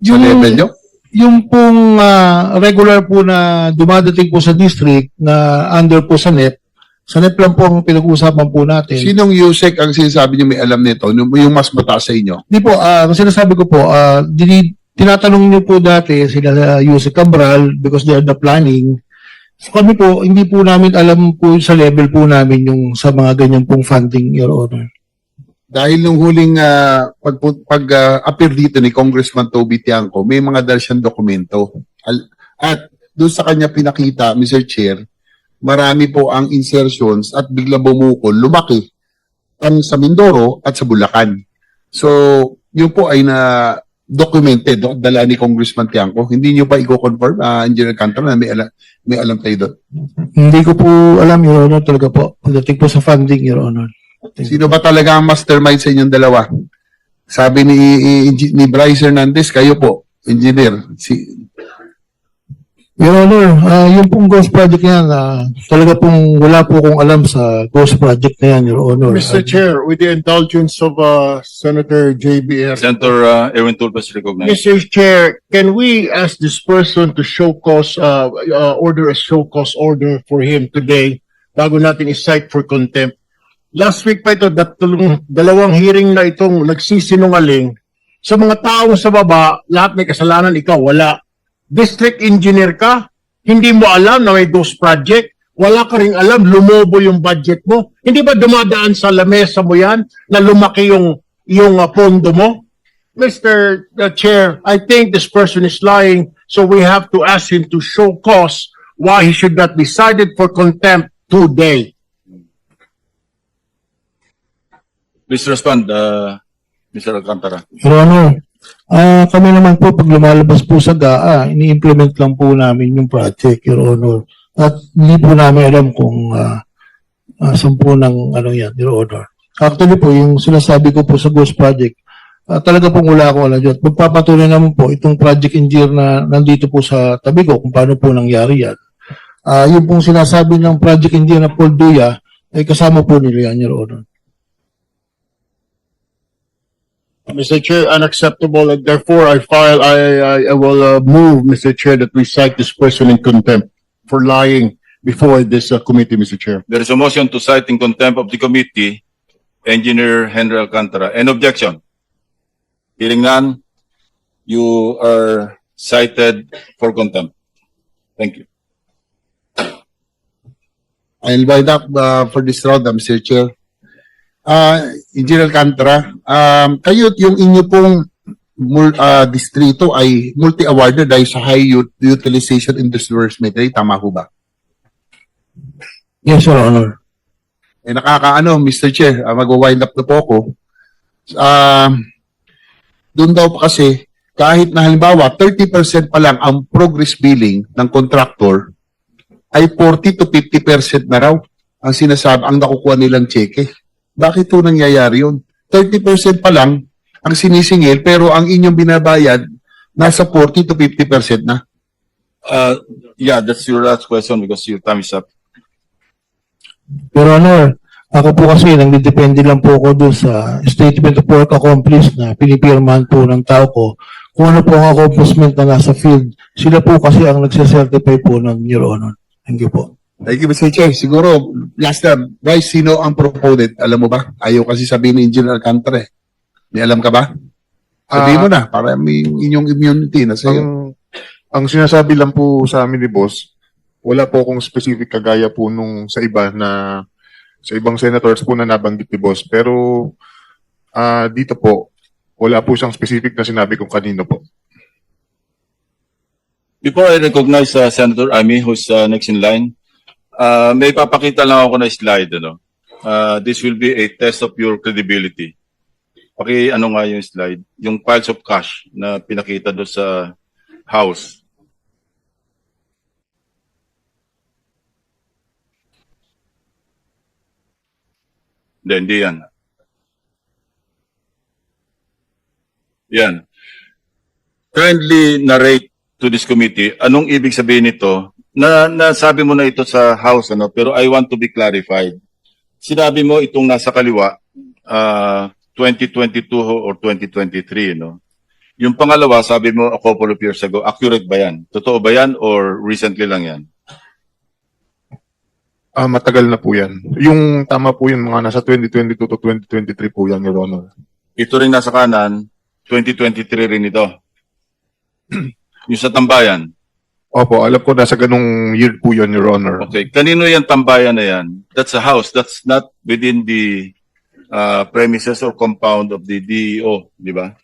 Sa level nyo? Yung pong regular po na dumadating po sa district na under po sa NEP lang po ang pinag-uusapan po natin. Sinong USEC ang sinasabi nyo may alam nito? Yung mas mataas sa inyo? Di po, kasi sinasabi ko po, tinatanong niyo po dati sila Yusek Cabral because they are the planning. So kami po, hindi po namin alam po sa level po namin yung sa mga ganyan pong funding, Your Honor. Dahil nung huling pag-appear dito ni Congressman Toby Tiangco, may mga dal siyang dokumento. At doon sa kanya pinakita, Mr. Chair, marami po ang insertions at bigla bumukol, lumaki ang sa Mindoro at sa Bulacan. So, yun po ay na documented, dala ni Congressman Tiangco. Hindi nyo pa i-confirm, Engineer Alcantara, na may alam tayo doon? Hindi ko po alam, Your Honor, talaga po. Pagdating po sa funding, Your Honor. Sino ba talaga ang mastermind sa inyong dalawa? Sabi ni Bryce Hernandez, kayo po, engineer. Your Honor, yung pong ghost project na yan, talaga pong wala po akong alam sa ghost project na yan, Your Honor. Mr. Chair, with the indulgence of Senator JBF. Senator Erwin Tulfas recognized. Mr. Chair, can we ask this person to show cause, order a show cause order for him today bago natin i-cite for contempt? Last week pa ito, dalawang hearing na itong nagsisinungaling. Sa mga taong sa baba, lahat may kasalanan, ikaw wala. District engineer ka, hindi mo alam na may ghost project, wala ka ring alam, lumobo yung budget mo. Hindi ba dumadaan sa lamesa mo yan na lumaki yung pondo mo? Mr. Chair, I think this person is lying, so we have to ask him to show cause why he should not be cited for contempt today. Please respond, Mr. Alcantara. Your Honor, kami naman po pag lumalabas po sa GAA, ini-implement lang po namin yung project, Your Honor. At hindi po namin alam kung saan po ng ano yan, Your Honor. Actually po, yung sinasabi ko po sa Ghost Project, talaga pong wala akong alam dyan. Magpapatuloy naman po itong project engineer na nandito po sa tabi ko kung paano po nangyari yan. Yung pong sinasabi ng project engineer na Paul Duya, ay kasama po nila yan, Your Honor. Mr. Chair, unacceptable. And therefore, I will move, Mr. Chair, that we cite this person in contempt for lying before this committee, Mr. Chair. There is a motion to cite in contempt of the committee, Engineer Henry Alcantara. Any objection? Hearing none, you are cited for contempt. Thank you. I'll wind up for this round, Mr. Chair. Engineer Alcantara, kayo yung inyo pong distrito ay multi-awarded dahil sa high utilization in disbursement rate, tama ho ba? Yes, Your Honor. Nakakaano, Mr. Chair, mag-wind up na po ako. Doon daw pa kasi, kahit na halimbawa, 30% pa lang ang progress billing ng contractor, ay 40 to 50% na raw ang sinasabi, ang nakukuha nilang cheque. Bakit po nangyayari yun? 30% pa lang ang sinisingil, pero ang inyong binabayad, nasa 40 to 50% na. Yeah, that's your last question because your time is up. Your Honor, ako po kasi nagdidepende lang po ako doon sa statement of work accomplished na pinipirmahan po ng tao ko. Kung ano po ang accomplishment na nasa field, sila po kasi ang nagsisertify po ng Your Honor. Thank you po. Thank you, Mr. Chair. Siguro, last time, Bryce, sino ang proponent? Alam mo ba? Ayaw kasi sabihin ni Engineer Alcantara eh. May alam ka ba? Sabihin mo na, para may inyong immunity na sa'yo. Ang sinasabi lang po sa amin ni Boss, wala po akong specific kagaya po nung sa iba na sa ibang senators po na nabanggit ni Boss. Pero dito po, wala po siyang specific na sinabi kung kanino po. Before I recognize Senator Amy, who's next in line, may papakita lang ako na slide. This will be a test of your credibility. Ano nga yung slide? Yung piles of cash na pinakita doon sa house. Hindi yan. Yan. Kindly narrate to this committee, anong ibig sabihin nito? Nasabi mo na ito sa House, pero I want to be clarified. Sinabi mo itong nasa kaliwa, 2022 or 2023, Yung pangalawa, sabi mo a couple of years ago, accurate ba yan? Totoo ba yan or recently lang yan? Matagal na po yan. Yung tama po yun, mga nasa 2022 to 2023 po yan, Your Honor. Ito rin nasa kanan, 2023 rin ito. Yung sa tambayan. Opo, alam ko nasa ganung year po yun, Your Honor. Okay, kanino yan tambayan na yan? That's a house. That's not within the premises or compound of the DEO, di ba?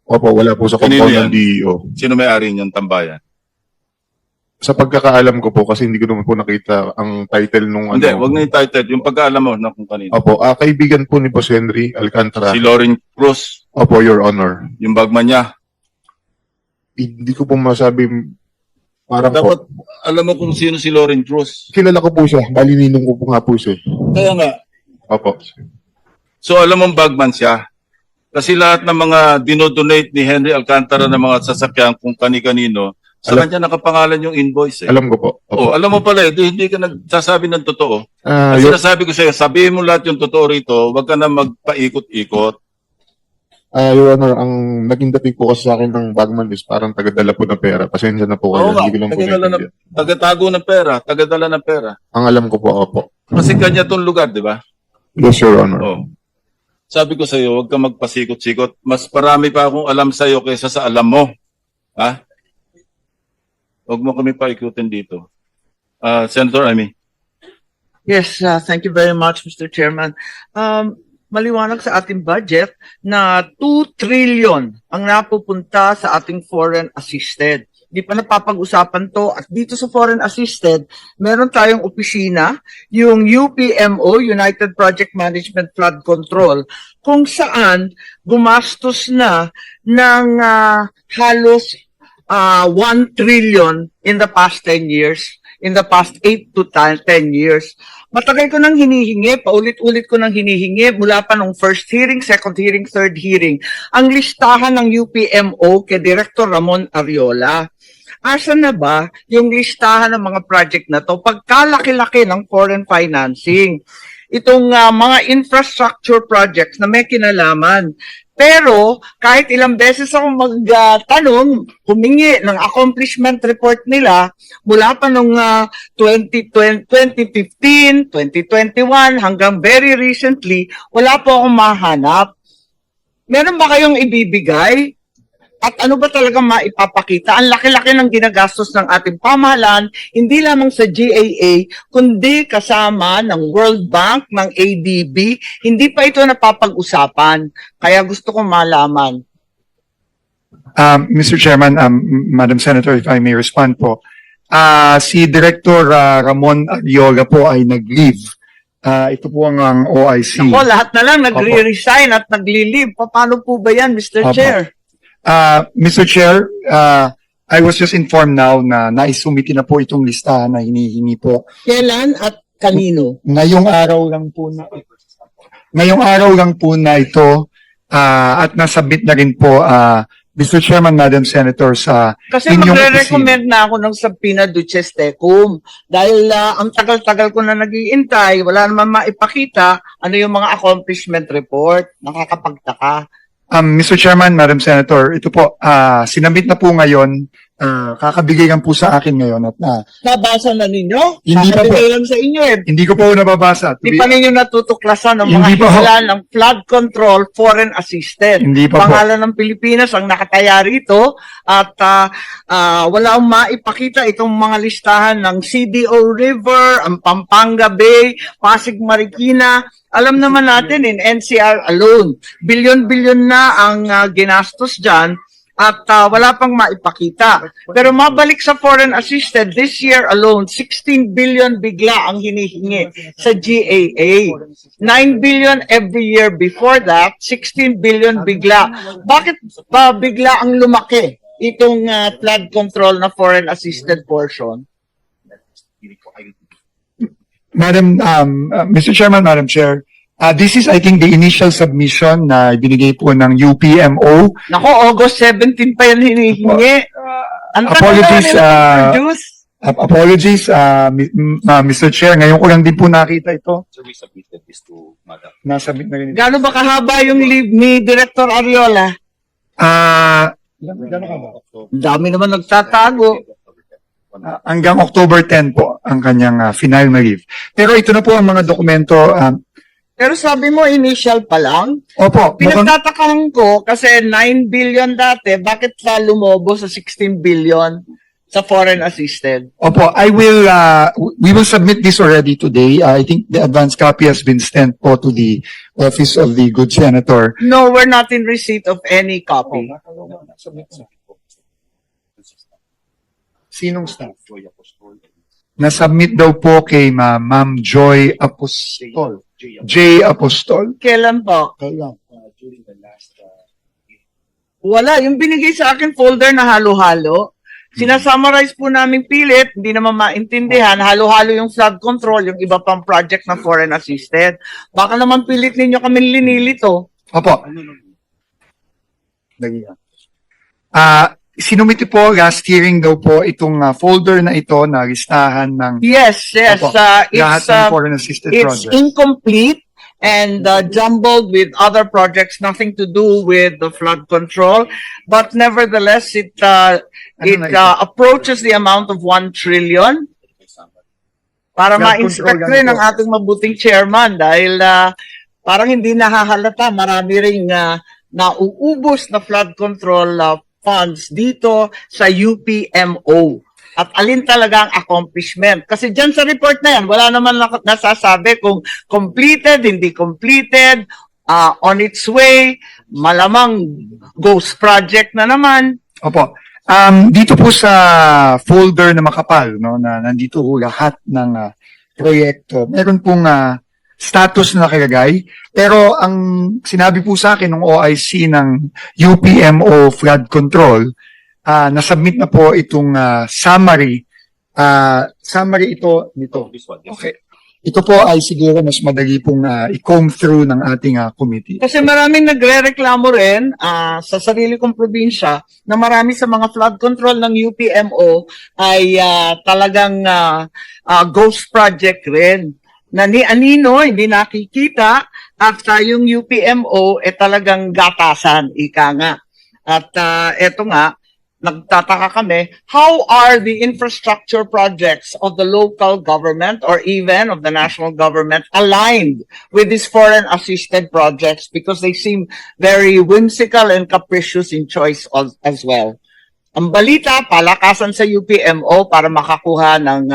Opo, wala po sa Kanino compound yan? ng DEO. Sino may-ari niyang tambayan? Sa pagkakaalam ko po, kasi hindi ko naman po nakita ang title nung Hindi, wag na yung title. Yung pagkaalam mo na kung kanino. Opo, kaibigan po ni Boss Henry Alcantara. Si Lauren Cruz, Opo, Your Honor. yung bagman niya. Hindi ko po masabi, parang po. Dapat alam mo kung sino si Lauren Cruz. Kilala ko po siya, balininong ko po nga po siya. Kaya nga. Opo. So alam mong bagman siya. Kasi lahat ng mga dinodonate ni Henry Alcantara ng mga sasakyan kung kani-kanino, sa Alam- kanya nakapangalan yung invoice eh. Alam ko po. Oh, Opo. alam mo pala eh, hindi ka nagsasabi ng totoo. Ang Your, sinasabi ko sa'yo, sabihin mo lahat yung totoo rito, wag ka na magpaikot-ikot. Your Honor, ang naging dating po kasi sa akin ng bagman is parang tagadala po ng pera. Pasensya na po Oo kayo. nga, Hindi ko lang po tagadala naintindihan. Tagatago ng pera, tagadala ng pera. Ang alam ko po, opo. Kasi kanya tong lugar, di ba? Yes, Your Honor. Oh. Sabi ko sa'yo, huwag ka magpasikot-sikot. Mas marami pa akong alam sa'yo kaysa sa alam mo. Ha? Huwag mo kami paikutin dito. Senator Amy. Yes, thank you very much, Mr. Chairman. Maliwanag sa ating budget na 2 trillion ang napupunta sa ating foreign assisted. Di pa napapag-usapan to. At dito sa foreign assisted, meron tayong opisina, yung UPMO, United Project Management Flood Control, kung saan gumastos na ng halos 1 trillion in the past 10 years, in the past 8 to 10 years. Matagal ko nang hinihingi, paulit-ulit ko nang hinihingi mula pa nung first hearing, second hearing, third hearing, ang listahan ng UPMO kay Director Ramon Ariola. Asa na ba yung listahan ng mga project na to pagkalaki-laki ng foreign financing? Itong mga infrastructure projects na may kinalaman. Pero kahit ilang beses ako magtanong, humingi ng accomplishment report nila mula pa nung 2015, 2021 hanggang very recently, wala po akong mahanap. Meron ba kayong ibibigay? At ano ba talaga maipapakita? Ang laki-laki ng ginagastos ng ating pamahalaan, hindi lamang sa GAA, kundi kasama ng World Bank, ng ADB. Hindi pa ito napapag-usapan. Kaya gusto kong malaman. Mr. Chairman, Madam Senator, if I may respond po. Si Director Ramon Ariola po ay nag-leave. Ito po ang OIC. Ako, lahat na lang nagre-resign at nagli-leave. Paano po ba yan, Mr. Opo. Chair? Mr. Chair, I was just informed now na naisumiti na po itong listahan na hinihingi po. Kailan at kanino? Ngayong araw lang po na ito at nasubmit na rin po Mr. Chairman, Madam Senator, sa Kasi inyong magre-recommend na ako ng Subpoena Duces Tecum. Dahil ang tagal-tagal ko na nag-iintay, wala naman maipakita ano yung mga accomplishment report. Nakakapagtaka. Mr. Chairman, Madam Senator, ito po, sinabit na po ngayon, kakabigay lang po sa akin ngayon at Nabasa na ninyo? Hindi pa po. Kakabigay lang sa inyo eh. hindi ko po nababasa. Di pa ninyo natutuklasan ng mga Hindi pa ho. hila ng flood control foreign assisted. Hindi pa po. Pangalan ng Pilipinas ang nakataya rito at wala akong maipakita itong mga listahan ng CDO River, ang Pampanga Bay, Pasig Marikina. Alam naman natin in NCR alone, bilyon-bilyon na ang ginastos dyan at wala pang maipakita. Pero mabalik sa foreign assisted, this year alone, 16 billion bigla ang hinihingi sa GAA. 9 billion every year before that, 16 billion bigla. Bakit ba bigla ang lumaki itong flood control na foreign assisted portion? Madam, Mr. Chairman, Madam Chair, this is, I think, the initial submission na binigay po ng UPMO. Nako, August 17 pa yan hinihingi. Ang tagal Apologies, na produce. Apologies, Mr. Chair, ngayon ko lang din po nakita ito. So we submitted this to Madam. Nasabit na rin. Gaano ba kahaba yung leave ni Director Ariola? Ang dami naman nagtatago. Hanggang October 10 po ang kanyang final na leave. Pero ito na po ang mga dokumento. Pero sabi mo, initial pa lang. Opo, Pinagtatakahan ko kasi 9 billion dati, bakit sa lumobo sa 16 billion sa foreign assisted? Opo, we will submit this already today. I think the advance copy has been sent po to the office of the good senator. No, we're not in receipt of any copy. Sinong staff? Na-submit daw po kay Ma'am Joy Apostol. J. Apostol. Kailan po? Wala. Yung binigay sa akin folder na halo-halo, sinasummarize po namin pilit, hindi naman maintindihan, halo-halo yung flood control, yung iba pang project na foreign assisted. Baka naman pilit ninyo kami linilito. Opo. Sinumiti po last hearing daw po itong folder na ito na listahan ng Yes. Opo. lahat ng foreign assisted It's projects. incomplete and jumbled with other projects, nothing to do with the flood control. But nevertheless, it approaches the amount of 1 trillion. Para Flood ma-inspect control, rin yan ng po. ating mabuting chairman dahil parang hindi nahahalata, marami ring nauubos na flood control funds dito sa UPMO. At alin talaga ang accomplishment. Kasi dyan sa report na yan, wala naman nasasabi kung completed, hindi completed, on its way, malamang ghost project na naman. Opo. Dito po sa folder na makapal, no, na nandito po lahat ng proyekto. Meron pong status na nakalagay. Pero ang sinabi po sa akin ng OIC ng UPMO Flood Control, nasubmit na po itong summary. Summary ito nito. Okay. Ito po ay siguro mas madali pong i-comb through ng ating committee. Kasi maraming nagre-reklamo rin sa sarili kong probinsya na marami sa mga flood control ng UPMO ay talagang ghost project rin. Na ni Anino, hindi nakikita at yung UPMO talagang gatasan, ika nga. At eto nga, nagtataka kami, how are the infrastructure projects of the local government or even of the national government aligned with these foreign assisted projects because they seem very whimsical and capricious in choice as well. Ang balita, palakasan sa UPMO para makakuha ng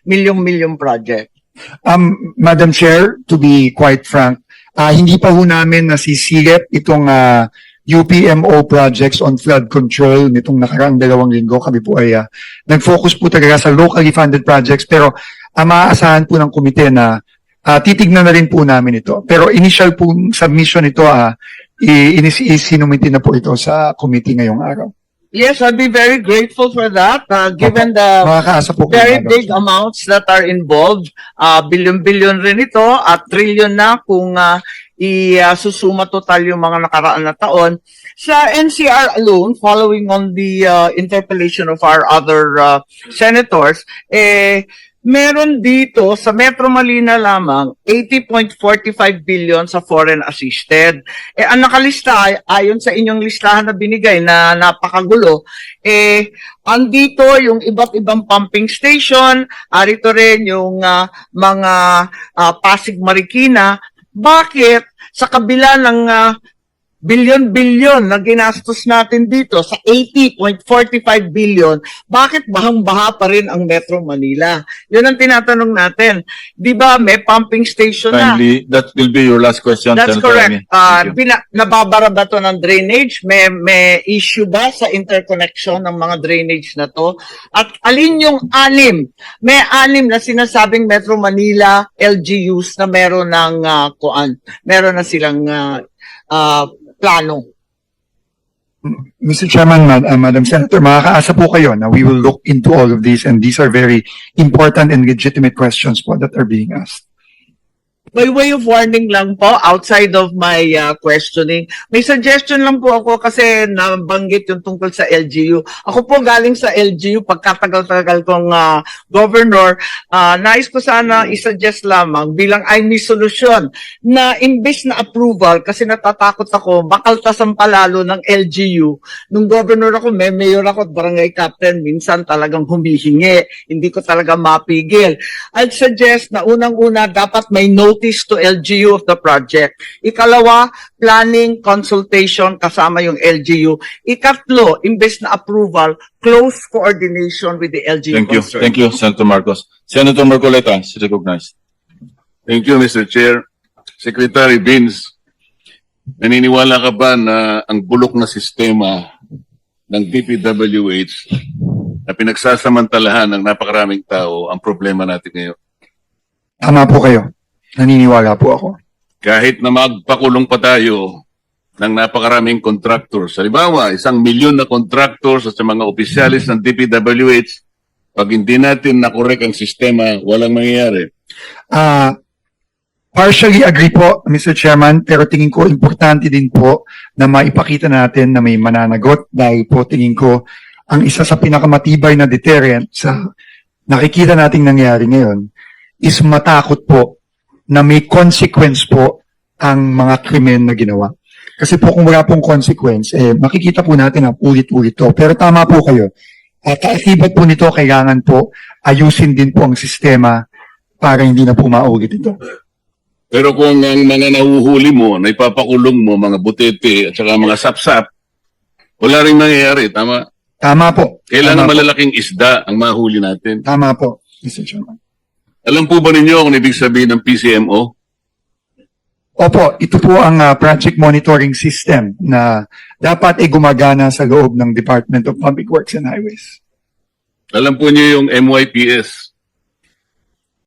milyong-milyong project. Madam Chair, to be quite frank, hindi pa ho namin nasisilip itong UPMO projects on flood control nitong nakaraang 2 linggo. Kami po ay nag-focus po talaga sa locally funded projects pero maaasahan po ng komite na titignan na rin po namin ito. Pero initial po submission ito, sinumiti na po ito sa committee ngayong araw. Yes, I'd be very grateful for that, given the Makakaasa po kayo, very Madam big Chair. amounts that are involved. Billion-billion rin ito at trillion na kung isusuma total yung mga nakaraan na taon. Sa NCR alone, following on the interpellation of our other senators, meron dito sa Metro Manila lamang 80.45 billion sa foreign assisted. Ang nakalista ayon sa inyong listahan na binigay na napakagulo, andito yung iba't ibang pumping station, arito rin yung mga Pasig Marikina. Bakit sa kabila ng billion-billion na ginastos natin dito sa 80.45 billion, bakit bahang-baha pa rin ang Metro Manila? Yun ang tinatanong natin. Di ba may pumping station na? Kindly, that will be your last question, That's Senator correct. Amy. Thank you. Nababara ba to ng drainage? May issue ba sa interconnection ng mga drainage na to? At alin yung 6? May 6 na sinasabing Metro Manila LGUs na meron ng meron na silang plano. Mr. Chairman, Madam Senator, makakaasa po kayo na we will look into all of these and these are very important and legitimate questions po that are being asked. By way of warning lang po, outside of my questioning, may suggestion lang po ako kasi nabanggit yung tungkol sa LGU. Ako po galing sa LGU, pagkatagal-tagal kong governor, nais ko sana isuggest lamang bilang ay may solusyon na imbes na approval, kasi natatakot ako, makaltasan palalo ng LGU. Nung governor ako, may mayor ako at barangay captain, minsan talagang humihingi, hindi ko talaga mapigil. I'd suggest na unang-una dapat may notice to LGU of the project. Ikalawa, planning, consultation kasama yung LGU. Ikatlo, imbes na approval, close coordination with the LGU. Thank you. concerned. Thank you, Senator Marcos. Senator Marcoleta is recognized. Thank you, Mr. Chair. Secretary Vince, naniniwala ka ba na ang bulok na sistema ng DPWH na pinagsasamantalahan ng napakaraming tao ang problema natin ngayon? Tama po kayo. Naniniwala po ako. Kahit na magpakulong pa tayo ng napakaraming contractors, halimbawa, 1 milyon na contractors at sa mga opisyalis ng DPWH, pag hindi natin nakorek ang sistema, walang mangyayari. Partially agree po, Mr. Chairman, pero tingin ko importante din po na maipakita natin na may mananagot dahil po tingin ko ang isa sa pinakamatibay na deterrent sa nakikita nating nangyari ngayon is matakot po na may consequence po ang mga krimen na ginawa. Kasi po kung wala pong consequence, makikita po natin na ulit-ulit to. Pero tama po kayo. Kaakibat po nito, kailangan po ayusin din po ang sistema para hindi na po maulit ito. Pero kung ang mga nahuhuli mo, na ipapakulong mo, mga butete at saka mga sapsap, wala rin mangyayari, tama? Tama po. Kailangan Tama po. malalaking isda ang mahuli natin. Tama po, Mr. Chairman. Alam po ba ninyo kung ibig sabihin ng PCMO? Opo, ito po ang project monitoring system na dapat ay gumagana sa loob ng Department of Public Works and Highways. Alam po niyo yung MYPS?